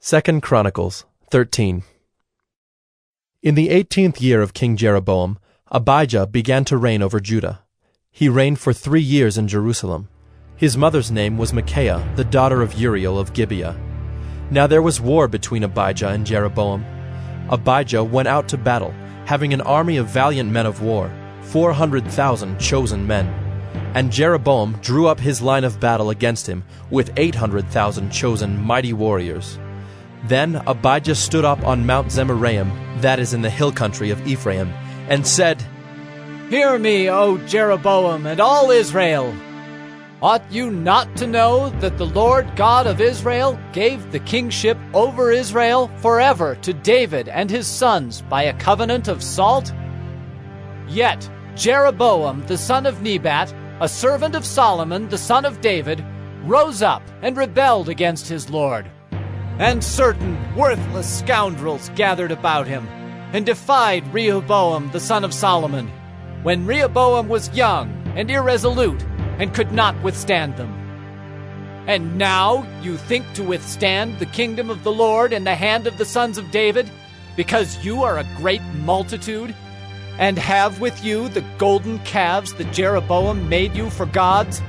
2 Chronicles 13. In the 18th year of King Jeroboam, Abijah began to reign over Judah. He reigned for 3 years in Jerusalem. His mother's name was Moyea, the daughter of Uriel of Gibeah. Now there was war between Abijah and Jeroboam. Abijah went out to battle, having an army of valiant men of war, 400,000 chosen men. And Jeroboam drew up his line of battle against him with 800,000 chosen mighty warriors. Then Abijah stood up on Mount Zemaraim, that is in the hill country of Ephraim, and said, "Hear me, O Jeroboam, and all Israel! Ought you not to know that the Lord God of Israel gave the kingship over Israel forever to David and his sons by a covenant of salt? Yet Jeroboam the son of Nebat, a servant of Solomon the son of David, rose up and rebelled against his Lord. And certain worthless scoundrels gathered about him, and defied Rehoboam the son of Solomon, when Rehoboam was young and irresolute, and could not withstand them. And now you think to withstand the kingdom of the Lord in the hand of the sons of David, because you are a great multitude, and have with you the golden calves that Jeroboam made you for gods?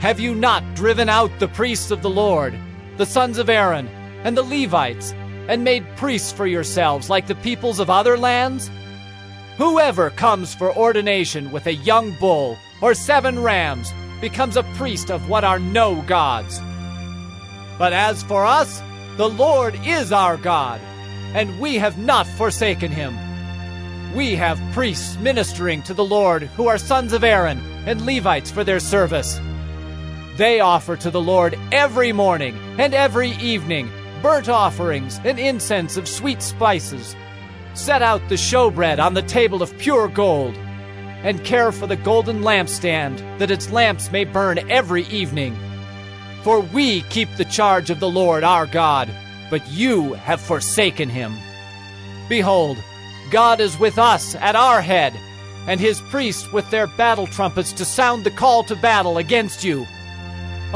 Have you not driven out the priests of the Lord, the sons of Aaron, and the Levites, and made priests for yourselves like the peoples of other lands? Whoever comes for ordination with a young bull or 7 rams becomes a priest of what are no gods. But as for us, the Lord is our God, and we have not forsaken him. We have priests ministering to the Lord who are sons of Aaron and Levites for their service. They offer to the Lord every morning and every evening burnt offerings and incense of sweet spices, set out the showbread on the table of pure gold, and care for the golden lampstand, that its lamps may burn every evening. For we keep the charge of the Lord our God, but you have forsaken him. Behold, God is with us at our head, and his priests with their battle trumpets to sound the call to battle against you.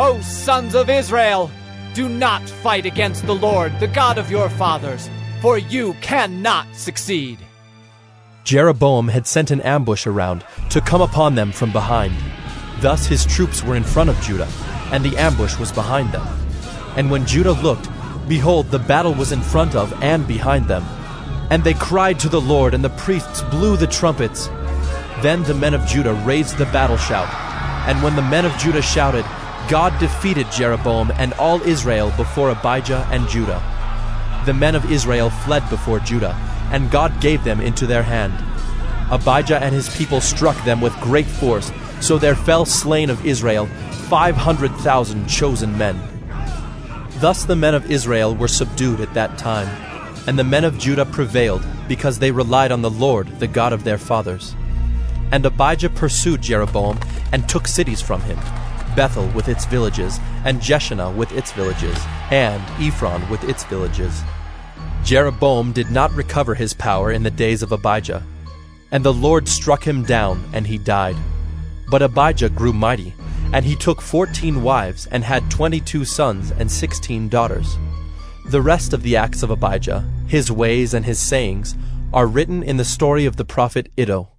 O sons of Israel, do not fight against the Lord, the God of your fathers, for you cannot succeed." Jeroboam had sent an ambush around to come upon them from behind. Thus his troops were in front of Judah, and the ambush was behind them. And when Judah looked, behold, the battle was in front of and behind them. And they cried to the Lord, and the priests blew the trumpets. Then the men of Judah raised the battle shout. And when the men of Judah shouted, God defeated Jeroboam and all Israel before Abijah and Judah. The men of Israel fled before Judah, and God gave them into their hand. Abijah and his people struck them with great force, so there fell slain of Israel 500,000 chosen men. Thus the men of Israel were subdued at that time, and the men of Judah prevailed, because they relied on the Lord, the God of their fathers. And Abijah pursued Jeroboam and took cities from him, Bethel with its villages, and Jeshanah with its villages, and Ephron with its villages. Jeroboam did not recover his power in the days of Abijah, and the Lord struck him down, and he died. But Abijah grew mighty, and he took 14 wives, and had 22 sons and 16 daughters. The rest of the acts of Abijah, his ways and his sayings, are written in the story of the prophet Iddo.